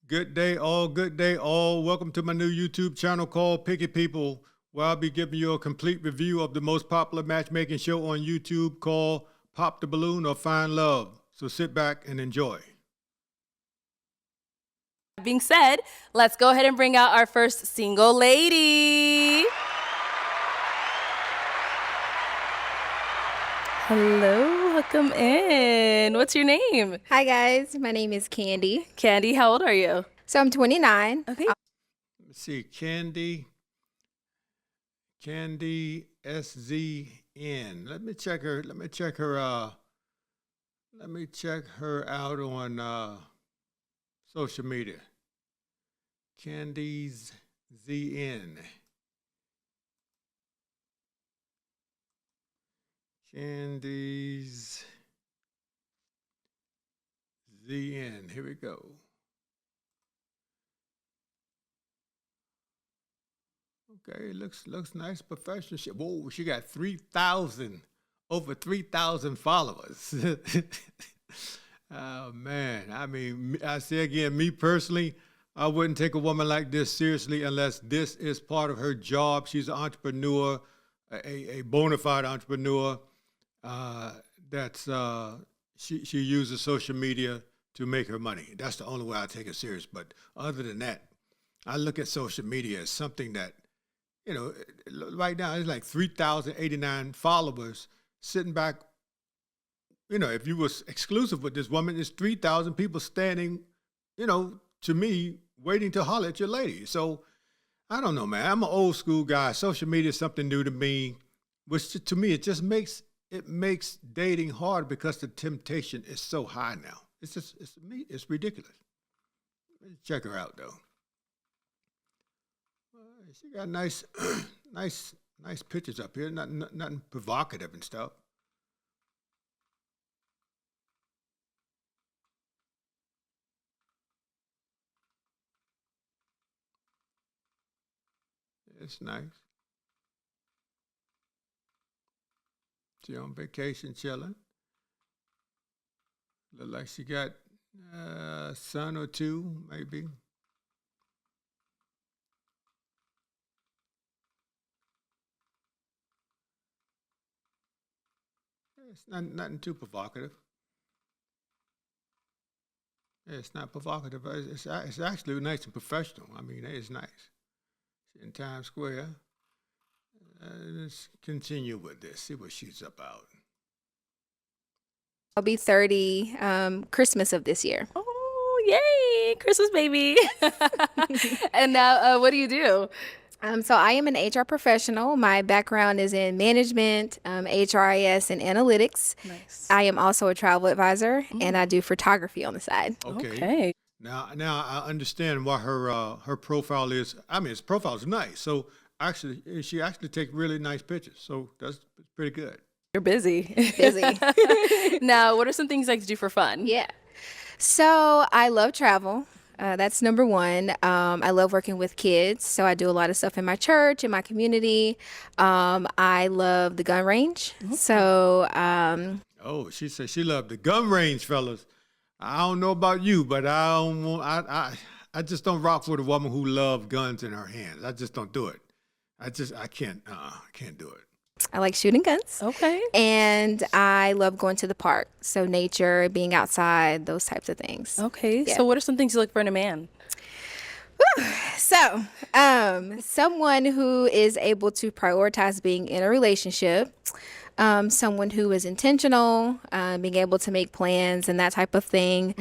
Good day, all. Good day, all. Welcome to my new YouTube channel called Picky People, where I'll be giving you a complete review of the most popular matchmaking show on YouTube called Pop the Balloon or Find Love. So sit back and enjoy. That being said, let's go ahead and bring out our first single lady. Hello, welcome in. What's your name? Hi guys, my name is Candy. Candy, how old are you? So I'm 29. Okay. Let's see, Candy SZN. Let me check her. Let me check her out on social media. Candy's ZN. Candy's ZN. Here we go. Okay, looks nice, professional. Whoa, she got 3,000, over 3,000 followers. Oh man, I mean, I say again, me personally, I wouldn't take a woman like this seriously unless this is part of her job. She's an entrepreneur, a bona fide entrepreneur. She uses social media to make her money. That's the only way I take it serious. But other than that, I look at social media as something that, you know, right now it's like 3,089 followers sitting back. You know, if you was exclusive with this woman, it's 3,000 people standing, you know, to me, waiting to holler at your lady. So I don't know, man. I'm an old school guy. Social media is something new to me, which to me, it makes dating hard because the temptation is so high now. It's ridiculous. Check her out though. She got nice, nice pictures up here. Nothing provocative and stuff. It's nice. She on vacation chilling. Look like she got a son or two, maybe. It's nothing too provocative. It's not provocative. It's actually nice and professional. I mean, it's nice. In Times Square. Let's continue with this. See what she's about. I'll be 30 Christmas of this year. Oh, yay, Christmas baby. And now, what do you do? So I am an HR professional. My background is in management, HRIS, and analytics. Nice. I am also a travel advisor, and I do photography on the side. Okay. Now I understand why her profile is. I mean, his profile is nice. So actually, she actually takes really nice pictures. So that's pretty good. You're busy. Busy. Now, what are some things you like to do for fun? Yeah. So I love travel. That's number one. I love working with kids. So I do a lot of stuff in my church, in my community. I love the gun range. So, Oh, she said she loved the gun range, fellas. I don't know about you, but I just don't rock with a woman who loves guns in her hands. I just don't do it. I can't do it. I like shooting guns. Okay. And I love going to the park. So nature, being outside, those types of things. Okay. Yeah. So what are some things you look for in a man? So, someone who is able to prioritize being in a relationship, someone who is intentional, being able to make plans and that type of thing.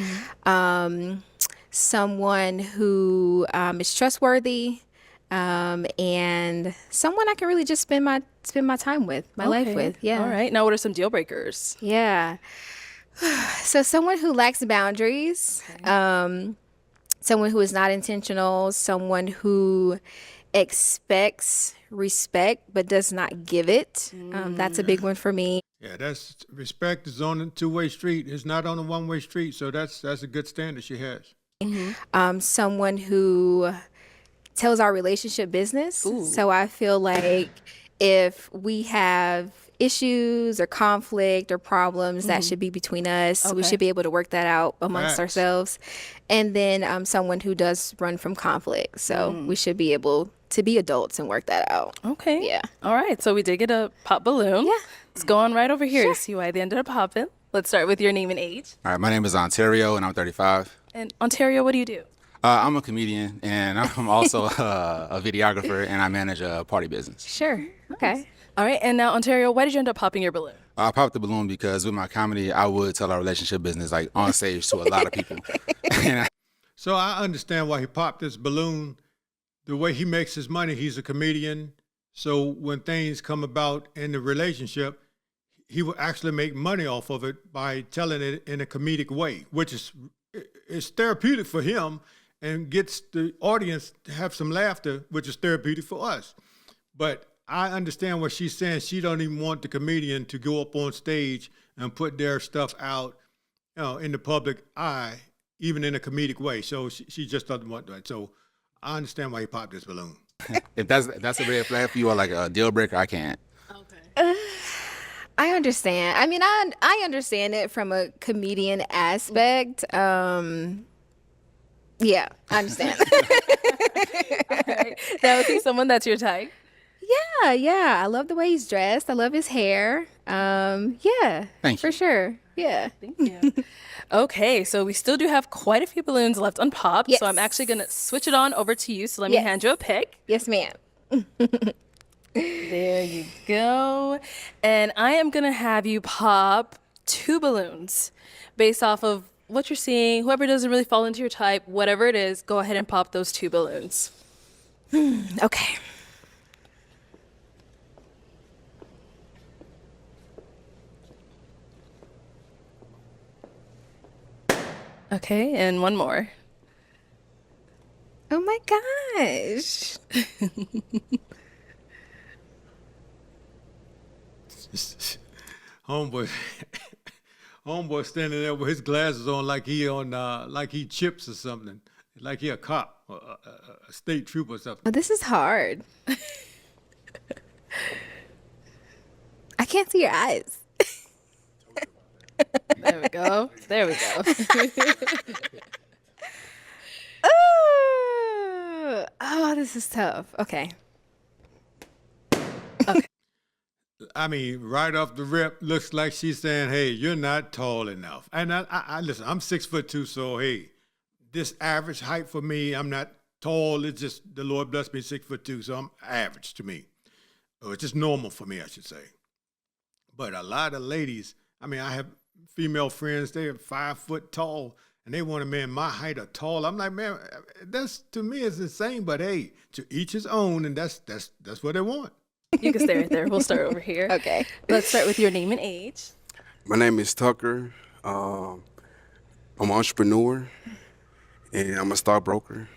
Someone who is trustworthy, and someone I can really just spend my time with, my life with. Yeah. All right. Now, what are some deal breakers? Yeah. So someone who lacks boundaries, someone who is not intentional, someone who expects respect but does not give it. That's a big one for me. Yeah, that's respect is on a two-way street. It's not on a one-way street. So that's a good standard she has. Someone who tells our relationship business. Ooh. So I feel like if we have issues or conflict or problems that should be between us, we Okay. should be able to work that out amongst Facts. ourselves. And then someone who does run from conflict. So we should be able to be adults and work that out. Okay. Yeah. All right. So we did get a pop balloon. Yeah. Let's go on right over here to see why they ended up popping. Let's start with your name and age. All right, my name is Ontario, and I'm 35. And Ontario, what do you do? I'm a comedian, and I'm also a videographer, and I manage a party business. Sure. Okay. All right. And now, Ontario, why did you end up popping your balloon? I popped the balloon because with my comedy, I would tell our relationship business like on stage to a lot of people. And So I understand why he popped this balloon. The way he makes his money, he's a comedian. So when things come about in the relationship, he will actually make money off of it by telling it in a comedic way, which is therapeutic for him and gets the audience to have some laughter, which is therapeutic for us. But I understand what she's saying. She don't even want the comedian to go up on stage and put their stuff out, in the public eye, even in a comedic way. So she just doesn't want that. So I understand why he popped this balloon. if that's a red flag for you or like a deal breaker, I can't. I understand. I mean, I understand it from a comedian aspect. Yeah, I understand. Now, is he someone that's your type? yeah. I love the way he's dressed. I love his hair. Yeah. Thank For you. sure. Yeah. Thank you. Okay, so we still do have quite a few balloons left unpopped. Yes. So I'm actually going to switch it on over to you. So let me Yes. hand you a pick. Yes, ma'am. There you go. And I am going to have you pop 2 balloons based off of what you're seeing. Whoever doesn't really fall into your type, whatever it is, go ahead and pop those 2 balloons. Okay. Okay, and one more. Oh my gosh. Homeboy, homeboy standing there with his glasses on like he chips or something, like he a cop, or a state trooper or something. Oh, this is hard. I can't see your eyes. There we go. There we go. Oh, this is tough. Okay. I mean, right off the rip, looks like she's saying, "Hey, you're not tall enough." And I listen. I'm 6'2", so hey, this average height for me. I'm not tall. It's just the Lord blessed me 6'2", so I'm average to me. Or it's just normal for me, I should say. But a lot of ladies, I mean, I have female friends. They are 5 foot tall, and they want a man my height or tall. I'm like, man, that's to me is insane. But hey, to each his own, and that's what they want. You can stay right there. We'll start over here. Okay. Let's start with your name and age. My name is Tucker. I'm an entrepreneur, and I'm a stockbroker.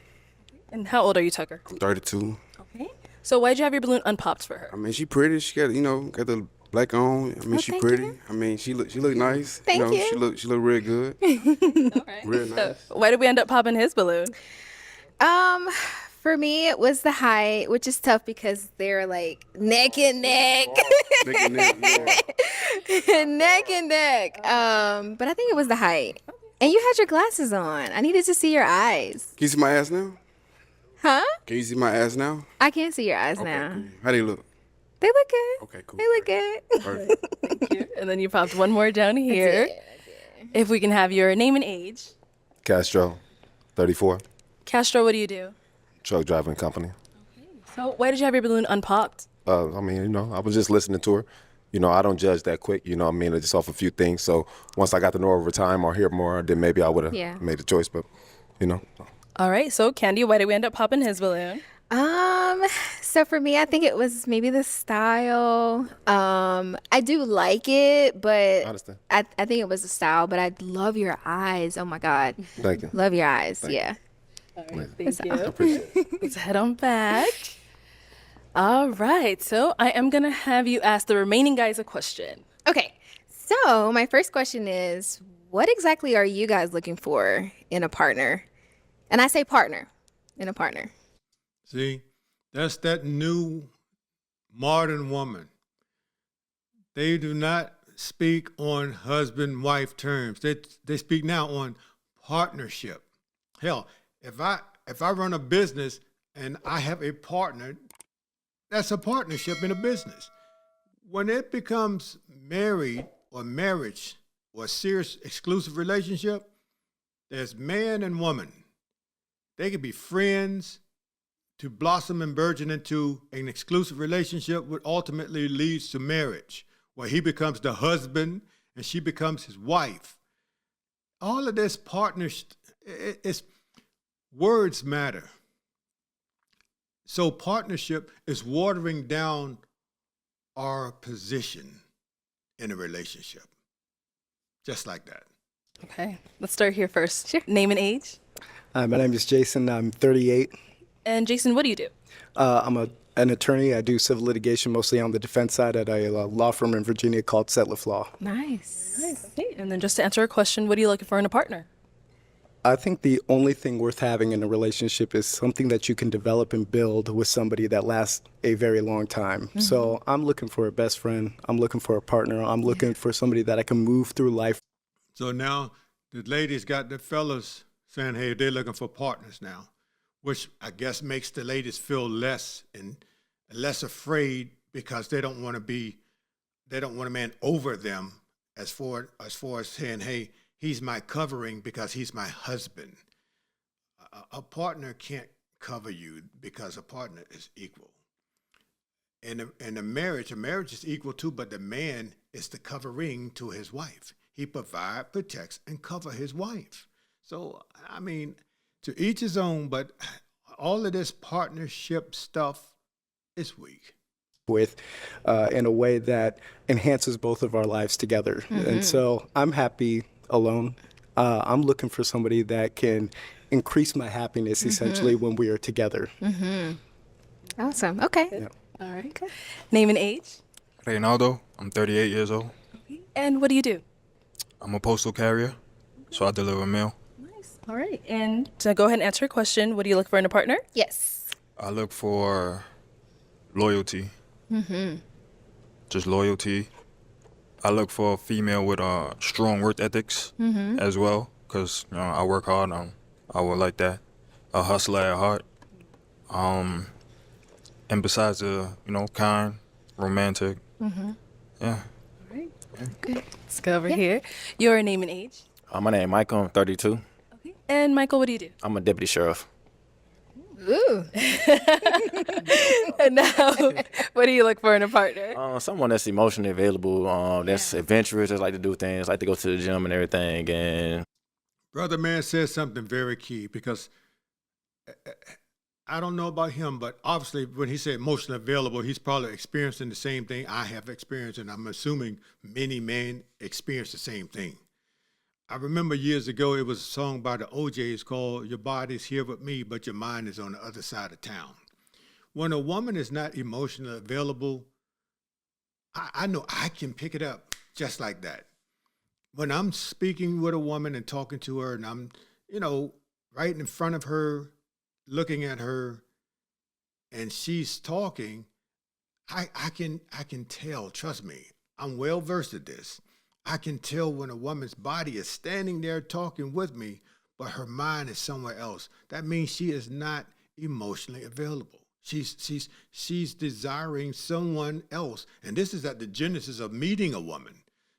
And how old are you, Tucker? I'm 32. Okay. So why'd you have your balloon unpopped for her? I mean, she pretty. She got got the black on. I mean, she thank pretty. you. I mean, she look nice. Thank you. She look real good. All right. Real nice. Why did we end up popping his balloon? For me, it was the height, which is tough because they're like neck and neck, Neck and neck, yeah. neck and neck. But I think it was the height. And you had your glasses on. I needed to see your eyes. Can you see my ass now? Huh? Can you see my ass now? I can't see your eyes Okay, now. cool. How they look? They look good. Okay, cool. They look good. Perfect. And then you popped one more down here. If we can have your name and age. Castro, 34, Castro, what do you do? truck driving company. So why did you have your balloon unpopped? I mean, I was just listening to her. I don't judge that quick, I mean, just off a few things. So once I got to know her over time or hear more, then maybe I would have Yeah. made a choice. But, All right. So Candy, why did we end up popping his balloon? So for me, I think it was maybe the style. I do like it, but I understand. I think it was the style, but I love your eyes. Oh my God. Thank you. Love your eyes. Yeah. Thank you. Appreciate it. Let's head on back. All right. So I am going to have you ask the remaining guys a question. Okay. So my first question is, what exactly are you guys looking for in a partner? And I say partner, in a partner. See, that's that new modern woman. They do not speak on husband-wife terms. They speak now on partnership. Hell, if I run a business and I have a partner, that's a partnership in a business. When it becomes married or marriage or a serious exclusive relationship, there's man and woman. They could be friends to blossom and burgeon into an exclusive relationship, which ultimately leads to marriage, where he becomes the husband and she becomes his wife. All of this partnership, it's words matter. So partnership is watering down our position in a relationship. Just like that. Okay, let's start here first. Sure. Name and age. My name is Jason. I'm 38. And Jason, what do you do? I'm an attorney. I do civil litigation, mostly on the defense side at a law firm in Virginia called Setliff Law. Nice. Okay. And then just to answer a question, what are you looking for in a partner? I think the only thing worth having in a relationship is something that you can develop and build with somebody that lasts a very long time. Mm-hmm. So I'm looking for a best friend. I'm looking for a partner. I'm looking for somebody that I can move through life. So now the ladies got the fellas saying, hey, they're looking for partners now, which I guess makes the ladies feel less afraid because they don't want a man over them as far as saying, hey, he's my covering because he's my husband. A partner can't cover you because a partner is equal. In a marriage is equal too, but the man is the covering to his wife. He provides, protects, and cover his wife. So, I mean, to each his own, but all of this partnership stuff is weak. With in a way that enhances both of our lives together. And so I'm happy alone. I'm looking for somebody that can increase my happiness essentially when we are together. Awesome. Okay. Yeah. All right. Okay. Name and age. Reynaldo, I'm 38 years old. And what do you do? I'm a postal carrier, so I deliver mail. Nice. All right. And to go ahead and answer your question, what do you look for in a partner? Yes. I look for loyalty. Just loyalty. I look for a female with strong work ethics as well, because I work hard. I would like that. A hustler at heart. And besides kind, romantic. Yeah. Let's go over here. Your name and age. My name is Michael. I'm 32. Okay. And Michael, what do you do? I'm a deputy sheriff. Ooh. And now, what do you look for in a partner? Someone that's emotionally available, that's adventurous, that's like to do things, like to go to the gym and everything. And Brother Man says something very key because I don't know about him, but obviously when he said emotionally available, he's probably experiencing the same thing I have experienced, and I'm assuming many men experience the same thing. I remember years ago, it was a song by the OJs called Your Body's Here With Me, But Your Mind Is on the Other Side of Town. When a woman is not emotionally available, I know I can pick it up just like that. When I'm speaking with a woman and talking to her and I'm, right in front of her, looking at her, and she's talking, I can tell, trust me, I'm well versed at this. I can tell when a woman's body is standing there talking with me, but her mind is somewhere else. That means she is not emotionally available. She's desiring someone else. And this is at the genesis of meeting a woman.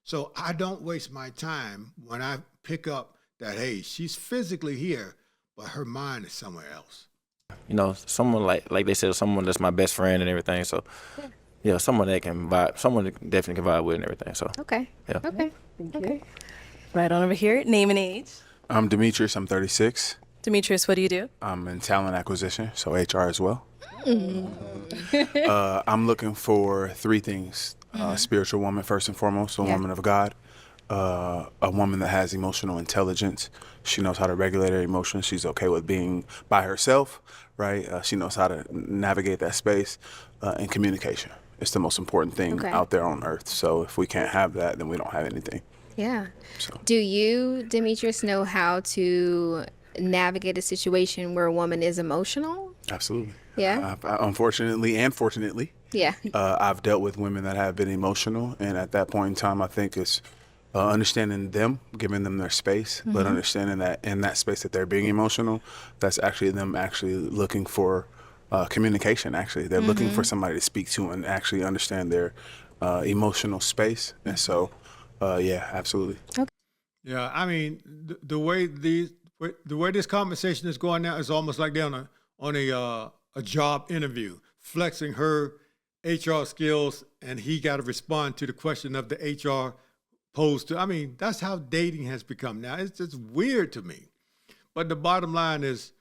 So I don't waste my time when I pick up that, hey, she's physically here, but her mind is somewhere else. Someone like they said, someone that's my best friend and everything. So, someone that can vibe, someone that definitely can vibe with and everything. So, Okay. yeah. Okay. Okay. Right on over here. Name and age. I'm Demetrius. I'm 36. Demetrius, what do you do? I'm in talent acquisition, so HR as well. I'm looking for three things. Spiritual woman, first and foremost, a woman of God. A woman that has emotional intelligence. She knows how to regulate her emotions. She's okay with being by herself, right? She knows how to navigate that space. And communication. It's the most important thing out there on earth. So if we can't have that, then we don't have anything. Yeah. So. Do you, Demetrius, know how to navigate a situation where a woman is emotional? Absolutely. Yeah. Unfortunately and fortunately, Yeah. I've dealt with women that have been emotional, and at that point in time, I think it's understanding them, giving them their space, but understanding that in that space that they're being emotional, that's actually them actually looking for communication. Actually, they're looking for somebody to speak to and actually understand their emotional space. And so, yeah, absolutely. Yeah, I mean, the way this conversation is going now is almost like they're on a job interview, flexing her HR skills, and he got to respond to the question of the HR posed to. I mean, that's how dating has become now. It's just weird to me. But the bottom line is,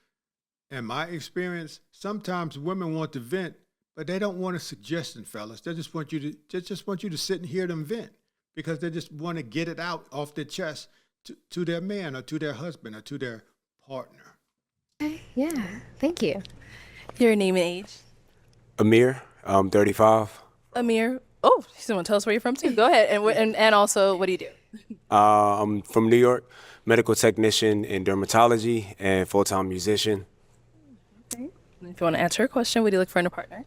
in my experience, sometimes women want to vent, but they don't want a suggestion, fellas. They just want you to sit and hear them vent because they just want to get it out off their chest to their man or to their husband or to their partner. Okay. Yeah. Thank you. Your name and age. Amir, I'm 35. Amir. Oh, you still want to tell us where you're from too? Go ahead. And also, what do you do? I'm from New York, medical technician in dermatology and full-time musician. If you want to answer a question, what do you look for in a partner?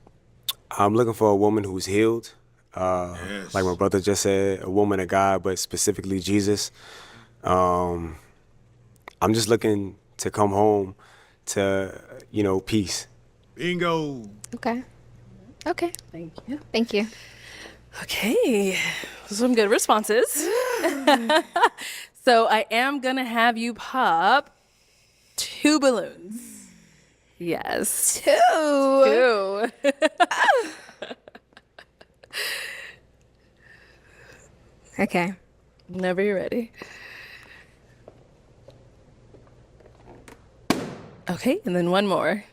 I'm looking for a woman who's healed, like my brother just said, a woman of God, but specifically Jesus. I'm just looking to come home to, peace. Bingo. Okay. Okay. Thank you. Thank you. Okay, some good responses. So I am gonna have you pop 2 balloons. Yes. 2. 2. Okay. Whenever you're ready. Okay, and then one more.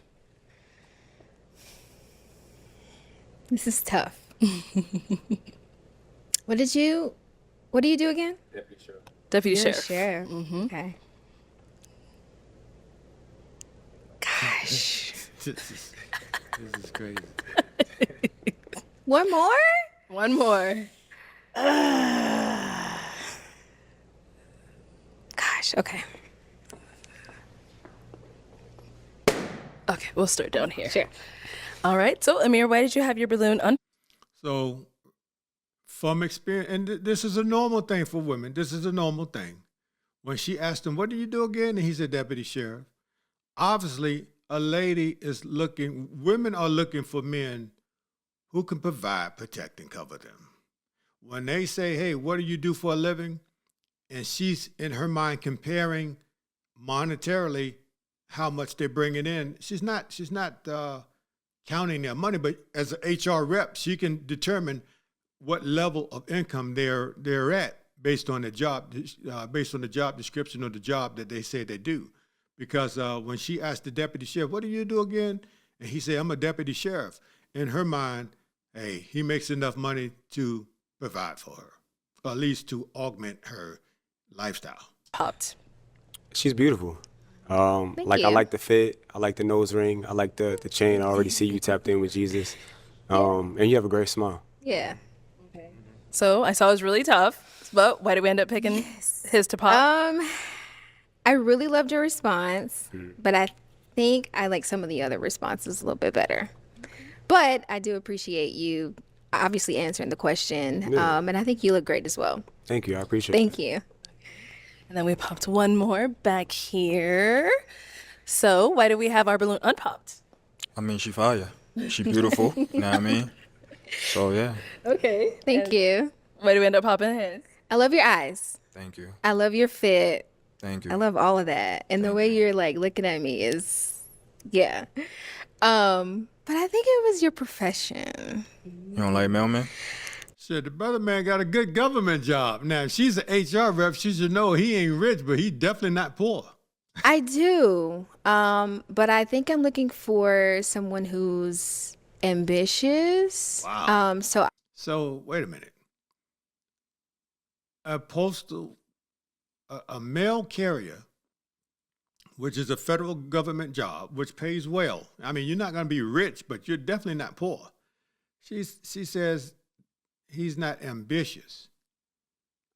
This is tough. What do you do again? Deputy You're a Sheriff. sheriff. Okay. Gosh. This is crazy. One more? One more. Gosh. Okay. Okay, we'll start down here. Sure. All right, so Amir, why did you have your balloon un? So, from experience, and this is a normal thing for women. This is a normal thing. When she asked him, "What do you do again?" and he said, "Deputy Sheriff." Obviously, a lady is looking. Women are looking for men who can provide, protect, and cover them. When they say, "Hey, what do you do for a living?" and she's in her mind comparing monetarily how much they're bringing in, she's not counting their money, but as an HR rep, she can determine what level of income they're at based on the job description or the job that they say they do. Because when she asked the deputy sheriff, "What do you do again?" and he said, "I'm a deputy sheriff," in her mind, hey, he makes enough money to provide for her, or at least to augment her lifestyle. Popped. She's beautiful. I you. like the fit. I like the nose ring. I like the chain. I already see you tapped in with Jesus. And you have a great smile. Yeah. So I saw it was really tough, but why did we end up picking his to pop? I really loved your response, but I think I like some of the other responses a little bit better. But I do appreciate you obviously answering the question, and I think you look great as well. Thank you. I appreciate it. Thank you. And then we popped one more back here. So why did we have our balloon unpopped? I mean, she fire. She beautiful. You know what I mean? So, yeah. Okay. Thank you. Why did we end up popping his? I love your eyes. Thank you. I love your fit. Thank you. I love all of that. And the way you're like looking at me is, yeah. But I think it was your profession. You don't like mailman? Shit, the brother man got a good government job. Now, if she's an HR rep, she should know he ain't rich, but he definitely not poor. I do. But I think I'm looking for someone who's ambitious. Wow. So So, wait a minute. A mail carrier, which is a federal government job, which pays well. I mean, you're not going to be rich, but you're definitely not poor. She says he's not ambitious.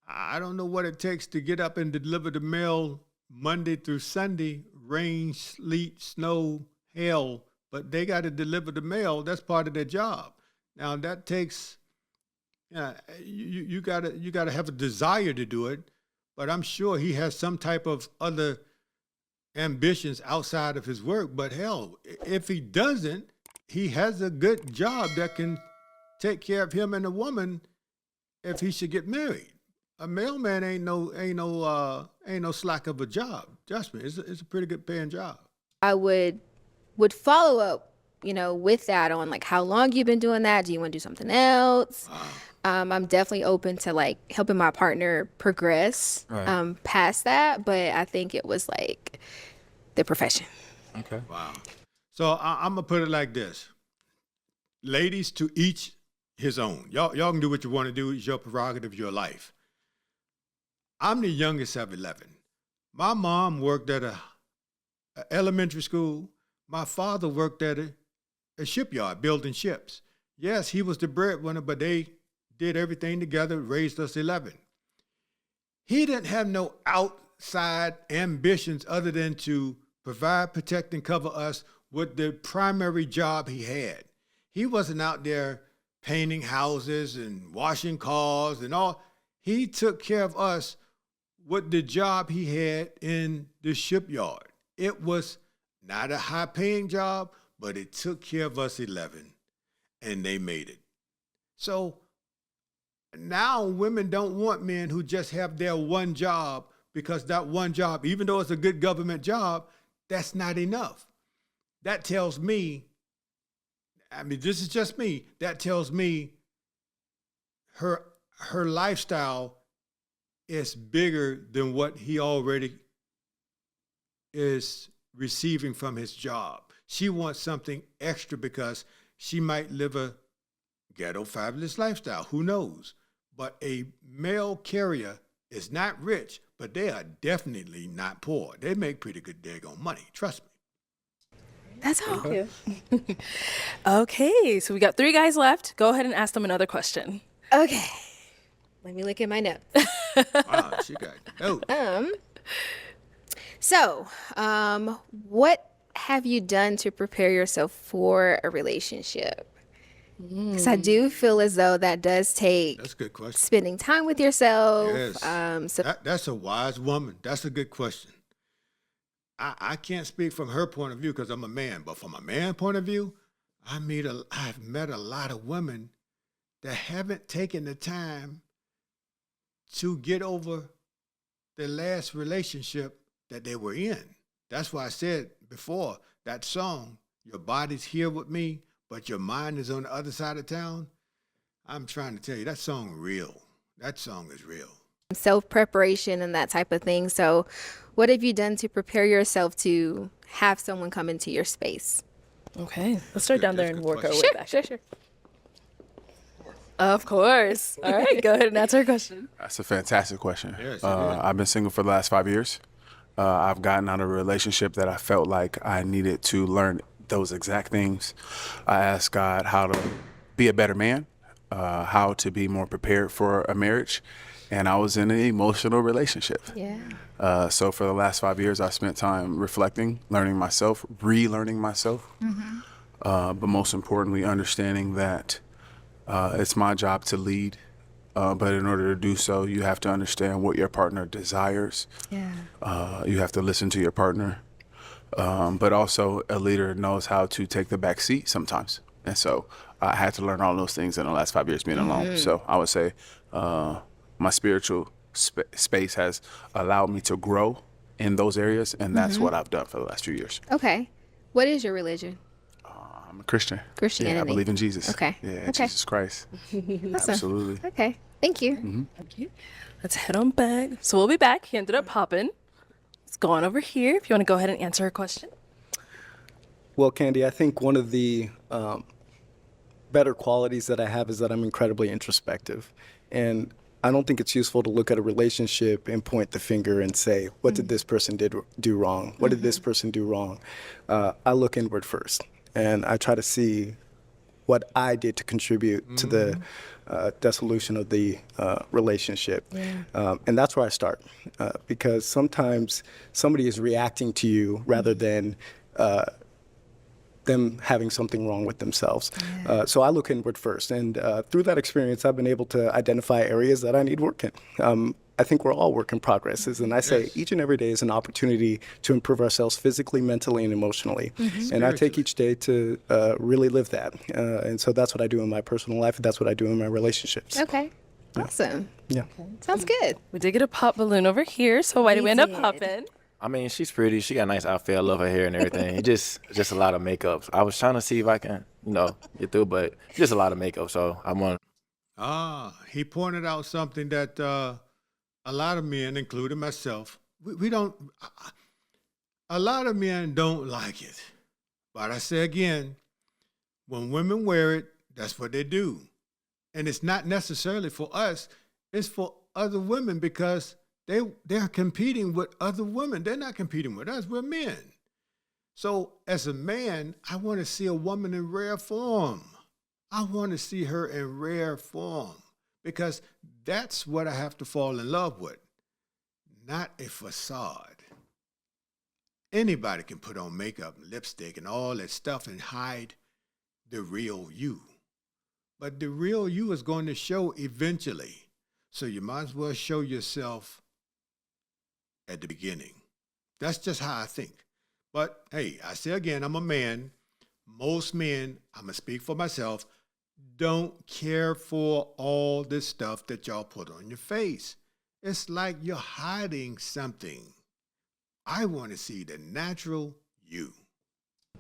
I don't know what it takes to get up and deliver the mail Monday through Sunday, rain, sleet, snow, hail, but they got to deliver the mail. That's part of their job. Now that takes, you gotta have a desire to do it, but I'm sure he has some type of other ambitions outside of his work. But hell, if he doesn't, he has a good job that can take care of him and the woman if he should get married. A mailman ain't no slack of a job. Trust me, it's a pretty good paying job. I would follow up, with that on like how long you've been doing that. Do you want to do something else? I'm definitely open to like helping my partner progress past that, but I think it was like the profession. Okay. Wow. So I'm gonna put it like this: ladies, to each his own. Y'all can do what you want to do. It's your prerogative, your life. I'm the youngest of 11. My mom worked at a elementary school. My father worked at a shipyard building ships. Yes, he was the breadwinner, but they did everything together, raised us 11. He didn't have no outside ambitions other than to provide, protect, and cover us with the primary job he had. He wasn't out there painting houses and washing cars and all. He took care of us with the job he had in the shipyard. It was not a high-paying job, but it took care of us 11, and they made it. So now women don't want men who just have their one job, because that one job, even though it's a good government job, that's not enough. That tells me, this is just me, that tells me her lifestyle is bigger than what he already is receiving from his job. She wants something extra because she might live a ghetto fabulous lifestyle. Who knows? But a mail carrier is not rich, but they are definitely not poor. They make pretty good daggone money. Trust me. That's all. Thank you. Okay, so we got 3 guys left. Go ahead and ask them another question. Okay. Let me look at my notes. Wow, she got notes. So, what have you done to prepare yourself for a relationship? Because I do feel as though that does take That's a good question. spending time with yourself. Yes. That's a wise woman. That's a good question. I can't speak from her point of view because I'm a man, but from a man point of view, I've met a lot of women that haven't taken the time to get over the last relationship that they were in. That's why I said before, that song, your body's here with me, but your mind is on the other side of town. I'm trying to tell you, that song real. That song is real. Self-preparation and that type of thing. So what have you done to prepare yourself to have someone come into your space? Okay, let's start down there and work our way Sure, back. sure. Of course. All right, go ahead and answer a question. That's a fantastic question. Yes, it is. I've been single for the last 5 years. I've gotten out of a relationship that I felt like I needed to learn those exact things. I asked God how to be a better man, how to be more prepared for a marriage, and I was in an emotional relationship. Yeah. So for the last 5 years, I spent time reflecting, learning myself, relearning myself, but most importantly, understanding that it's my job to lead. But in order to do so, you have to understand what your partner desires. Yeah. You have to listen to your partner. But also, a leader knows how to take the back seat sometimes. And so I had to learn all those things in the last 5 years being alone. So I would say my spiritual space has allowed me to grow in those areas. And that's what I've done for the last few years. Okay. What is your religion? I'm a Christian. Christianity. Yeah, I believe in Jesus. Okay. Yeah, Okay. Jesus Christ. Awesome. Absolutely. Okay. Thank you. Thank you. Let's head on back. So we'll be back. He ended up popping. Let's go on over here if you want to go ahead and answer a question. Well, Candy, I think one of the better qualities that I have is that I'm incredibly introspective. And I don't think it's useful to look at a relationship and point the finger and say, what did this person do wrong? What did this person do wrong? I look inward first, and I try to see what I did to contribute to the dissolution of the relationship. And that's where I start, because sometimes somebody is reacting to you rather than them having something wrong with themselves. So I look inward first. And through that experience, I've been able to identify areas that I need work in. I think we're all work in progresses. And I say each and every day is an opportunity to improve ourselves physically, mentally, and emotionally. And I take each day to really live that. And so that's what I do in my personal life. And that's what I do in my relationships. Okay. Awesome. Yeah. Sounds good. We did get a pop balloon over here, so why did we end up popping? I mean, she's pretty. She got a nice outfit. I love her hair and everything. It's just a lot of makeup. I was trying to see if I can, get through, but just a lot of makeup. So I want. He pointed out something that a lot of men, including myself, we don't. A lot of men don't like it. But I say again, when women wear it, that's what they do. And it's not necessarily for us, it's for other women because they're competing with other women. They're not competing with us, we're men. So as a man, I want to see a woman in rare form. I want to see her in rare form because that's what I have to fall in love with, not a facade. Anybody can put on makeup, lipstick, and all that stuff and hide the real you. But the real you is going to show eventually. So you might as well show yourself at the beginning. That's just how I think. But hey, I say again, I'm a man. Most men, I'm going to speak for myself, don't care for all this stuff that y'all put on your face. It's like you're hiding something. I want to see the natural you.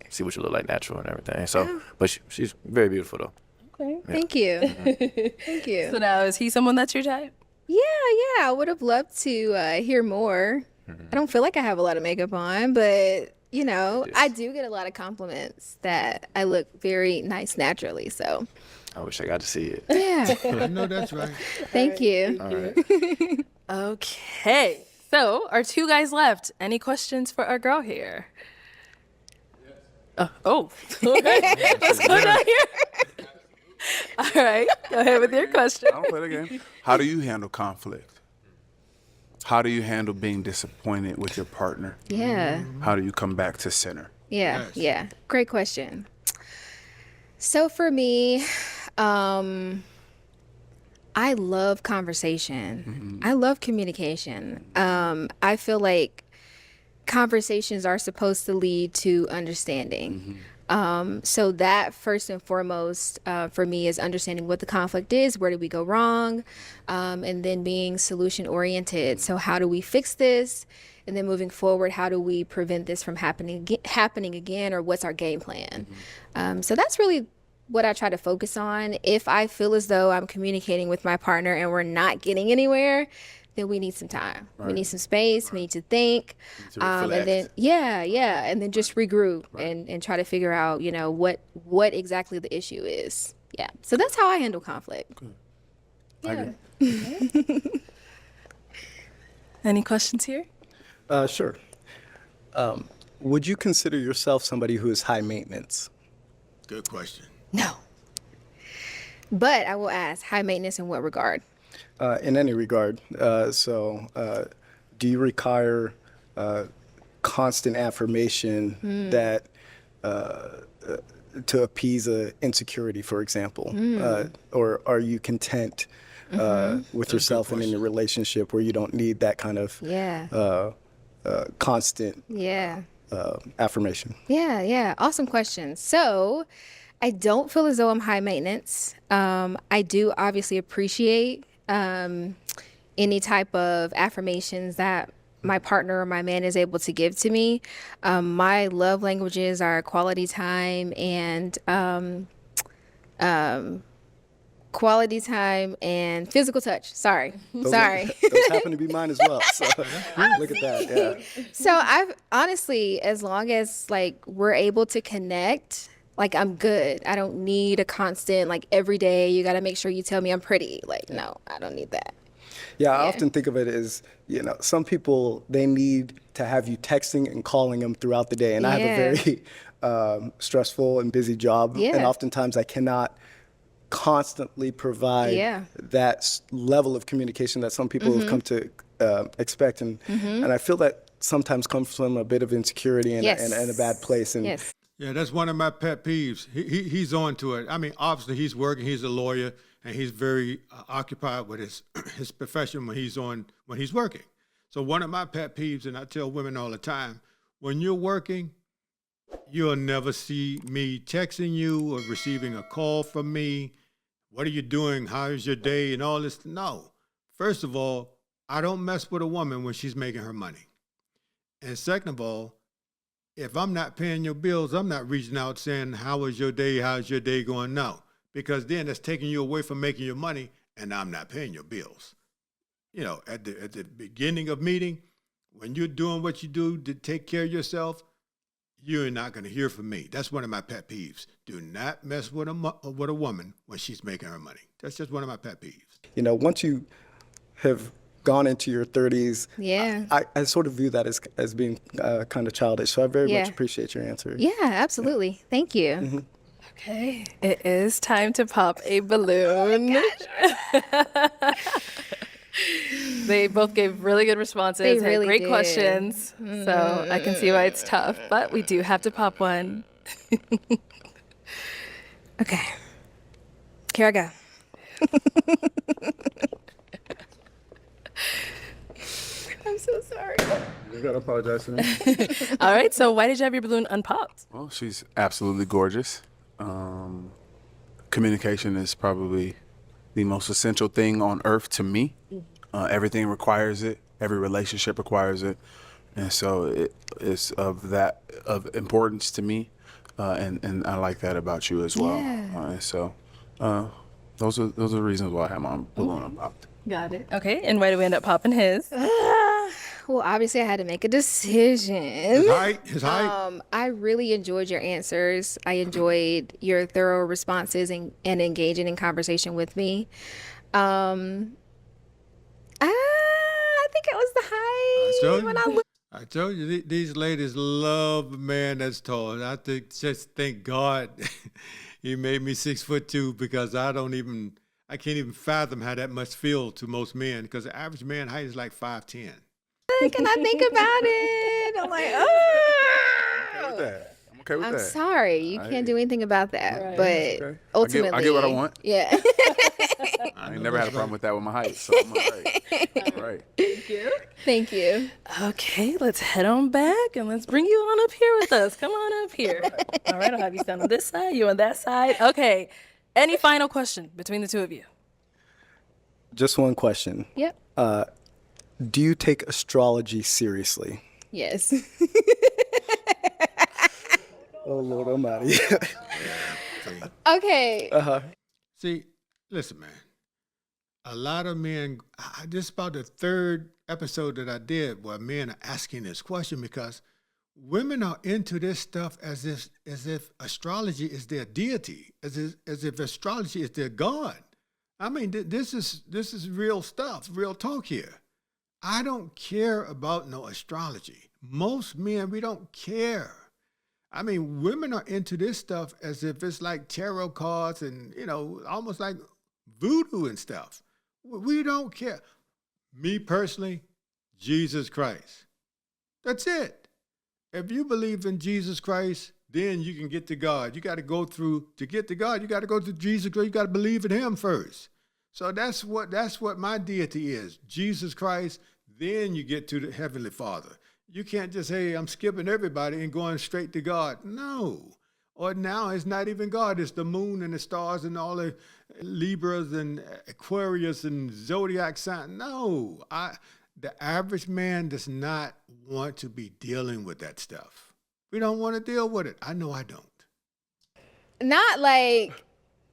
See what you look like natural and everything. So, but she's very beautiful though. Okay. Thank you. Thank you. So now, is he someone that's your type? Yeah. I would have loved to hear more. I don't feel like I have a lot of makeup on, but I do get a lot of compliments that I look very nice naturally. So I wish I got to see it. yeah. I know that's right. Thank you. All right. Okay. So, our two guys left. Any questions for our girl here? Okay. Let's go down here. All right. Go ahead with your question. I don't play the game. How do you handle conflict? How do you handle being disappointed with your partner? Yeah. How do you come back to center? Yeah. Yeah. Great question. So for me, I love conversation. I love communication. I feel like conversations are supposed to lead to understanding. So that first and foremost for me is understanding what the conflict is, where did we go wrong, and then being solution oriented. So how do we fix this? And then moving forward, how do we prevent this from happening again, or what's our game plan? So that's really what I try to focus on. If I feel as though I'm communicating with my partner and we're not getting anywhere, then we need some time. Right. We need some space. We need to think. And then, and then just regroup and try to figure out, what exactly the issue is. Yeah. So that's how I handle conflict. Good. Yeah. Any questions here? Sure. Would you consider yourself somebody who is high maintenance? Good question. No. But I will ask, high maintenance in what regard? In any regard. So do you require constant affirmation that to appease a insecurity, for example? Or are you content with yourself and in your relationship where you don't need that kind of constant affirmation? Yeah. Awesome question. So I don't feel as though I'm high maintenance. I do obviously appreciate any type of affirmations that my partner or my man is able to give to me. My love languages are quality time and physical touch. Sorry. Those happen to be mine as well. So look at that. Yeah. So I've honestly, as long as we're able to connect, I'm good. I don't need a constant, every day, you got to make sure you tell me I'm pretty. No, I don't need that. Yeah, I often think of it as, some people, they need to have you texting and calling them throughout the day. And I have a very stressful and busy job. Yeah. And oftentimes I cannot constantly provide that level of communication that some people have come to expect. And I feel that sometimes comes from a bit of insecurity and a bad place. And Yeah, that's one of my pet peeves. He's on to it. I mean, obviously he's working. He's a lawyer, and he's very occupied with his his profession when he's working. So one of my pet peeves, and I tell women all the time, when you're working, you'll never see me texting you or receiving a call from me. What are you doing? How's your day? And all this. No. First of all, I don't mess with a woman when she's making her money. And second of all, if I'm not paying your bills, I'm not reaching out saying, how was your day? How's your day going? No, because then that's taking you away from making your money, and I'm not paying your bills. You know, at the beginning of meeting, when you're doing what you do to take care of yourself, you're not going to hear from me. That's one of my pet peeves. Do not mess with a woman when she's making her money. That's just one of my pet peeves. You know, once you have gone into your 30s, Yeah. I sort of view that as being kind of childish. So I very Yeah. much appreciate your answer. Yeah, absolutely. Thank you. Okay, it is time to pop a balloon. They both gave really good responses. They had really great did. questions. So I can see why it's tough, but we do have to pop one. Okay. Here I go. I'm so sorry. You gotta apologize to me. All right, so why did you have your balloon unpopped? Well, she's absolutely gorgeous. Communication is probably the most essential thing on earth to me. Everything requires it. Every relationship requires it, and so it is of importance to me. And I like that about you as well. Yeah. And so those are the reasons why I have my balloon unpopped. Got it. Okay, and why did we end up popping his? Well, obviously I had to make a decision. His height. I really enjoyed your answers. I enjoyed your thorough responses and engaging in conversation with me. I think it was the height. I told you these ladies love a man that's tall. I just thank God he made me 6'2" because I can't even fathom how that must feel to most men because the average man height is like 5'10". Can I think about it? I'm like, I'm okay with I'm that. sorry. You can't do anything about that. But Okay. ultimately, I get what I want. Yeah. I ain't never had a problem with that with my height, so I'm all right. All right. Thank you. Okay, let's head on back and let's bring you on up here with us. Come on up here. All right, I'll have you stand on this side, you on that side. Okay, any final question between the two of you? Just one question. Yep. Do you take astrology seriously? Yes. Oh, Lord Almighty. Okay. See, listen, man. A lot of men, this is about the third episode that I did where men are asking this question because women are into this stuff as if astrology is their deity, as if astrology is their god. I mean, this is real stuff, real talk here. I don't care about no astrology. Most men, we don't care. I mean, women are into this stuff as if it's like tarot cards and, almost like voodoo and stuff. We don't care. Me personally, Jesus Christ. That's it. If you believe in Jesus Christ, then you can get to God. You got to go through, to get to God, you got to go through Jesus Christ. You got to believe in him first. So that's what my deity is, Jesus Christ. Then you get to the Heavenly Father. You can't just say, I'm skipping everybody and going straight to God. No. Or now it's not even God. It's the moon and the stars and all the Libras and Aquarius and zodiac sign. No. The average man does not want to be dealing with that stuff. We don't want to deal with it. I know I don't. Not like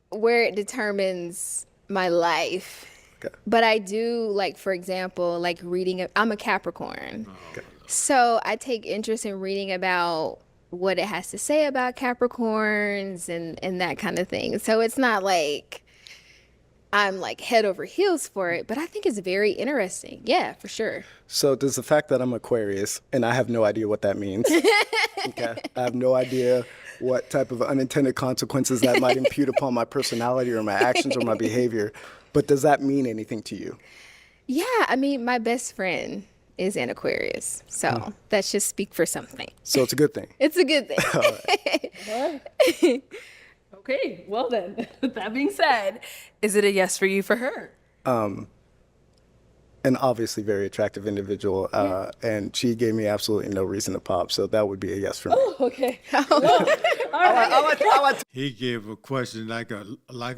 where it determines my life. Okay. But I do, like, for example, like reading. I'm a Capricorn. Okay. So I take interest in reading about what it has to say about Capricorns and that kind of thing. So it's not like I'm like head over heels for it, but I think it's very interesting. Yeah, for sure. So does the fact that I'm Aquarius, and I have no idea what that means. Okay. I have no idea what type of unintended consequences that might impute upon my personality or my actions or my behavior. But does that mean anything to you? Yeah, I mean, my best friend is an Aquarius. So that should speak for something. So it's a good thing. It's a good thing. Okay, well then, with that being said, is it a yes for you for her? An obviously very attractive individual, and she gave me absolutely no reason to pop, so that would be a yes for me. Okay. All right. He gave a question like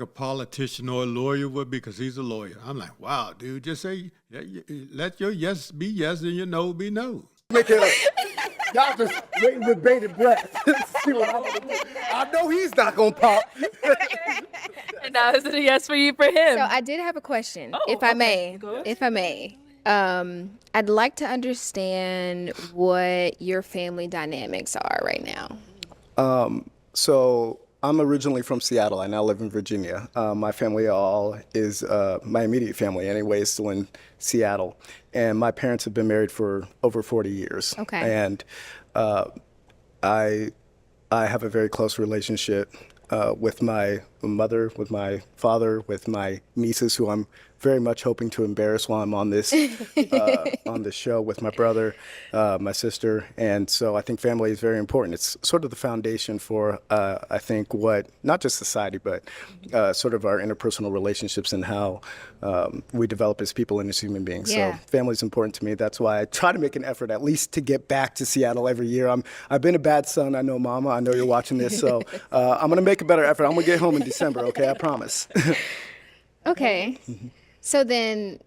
a politician or a lawyer would, because he's a lawyer. I'm like, wow, dude, just say, let your yes be yes and your no be no. Y'all just waiting with bated breath. See what I'm gonna do. I know he's not gonna pop. And now is it a yes for you for him? So I did have a question, Oh, if I okay. may. Go ahead. If I may. I'd like to understand what your family dynamics are right now. So I'm originally from Seattle. I now live in Virginia. My family all is my immediate family anyway is still in Seattle, and my parents have been married for over 40 years. Okay. And I have a very close relationship with my mother, with my father, with my nieces, who I'm very much hoping to embarrass while I'm on this on this show, with my brother, my sister, and so I think family is very important. It's sort of the foundation for I think what not just society, but sort of our interpersonal relationships and how we develop as people and as human beings. Yeah. So family is important to me. That's why I try to make an effort at least to get back to Seattle every year. I've been a bad son. I know, Mama. I know you're watching this, so I'm gonna make a better effort. I'm gonna get home in December. Okay, I promise. Okay. So then,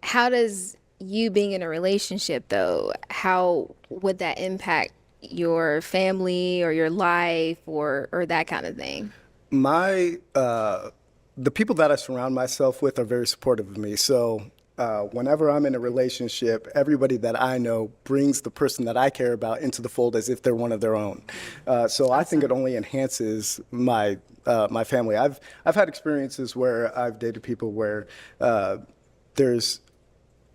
how does you being in a relationship, though, how would that impact your family or your life or that kind of thing? My the people that I surround myself with are very supportive of me. So whenever I'm in a relationship, everybody that I know brings the person that I care about into the fold as if they're one of their own. So I think it only enhances my my family. I've had experiences where I've dated people where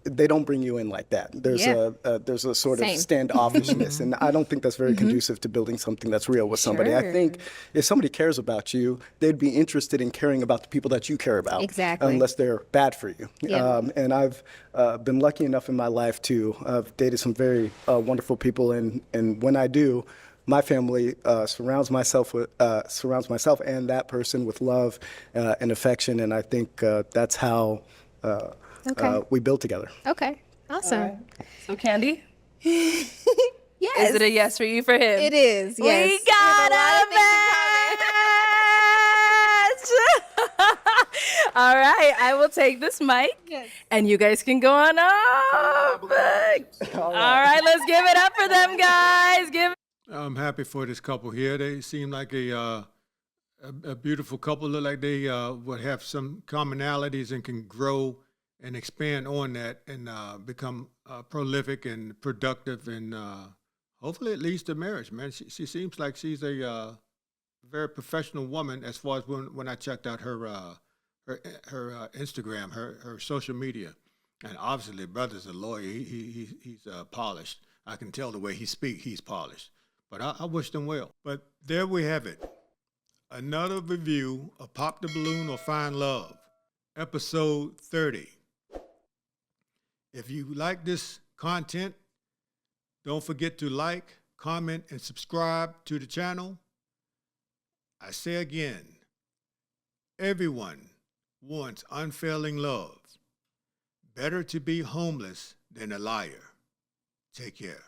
they don't bring you in like that. There's a sort Same. of standoffishness, and I don't think that's very conducive to building something that's real with somebody. I Sure. think if somebody cares about you, they'd be interested in caring about the people that you care about. Exactly. Unless they're bad for you. Yeah. And I've been lucky enough in my life to have dated some very wonderful people, and when I do, my family surrounds myself and that person with love and affection, and I think that's how Okay. we build together. Okay. Awesome. So, Candy, Yes. is it a yes for you for him? It is. Yes. We got a match. All right, I will take this mic, and you guys can go on up. All right, let's give it up for them, guys. I'm happy for this couple here. They seem like a beautiful couple. Look like they would have some commonalities and can grow and expand on that and become prolific and productive, and hopefully it leads to marriage. Man, she seems like she's a very professional woman as far as when I checked out her Instagram, her social media, and obviously brother's a lawyer. He's polished. I can tell the way he speaks. He's polished. But I wish them well. But there we have it. Another review of Pop the Balloon or Find Love, episode 30. If you like this content, don't forget to like, comment, and subscribe to the channel. I say again, everyone wants unfailing love. Better to be homeless than a liar. Take care.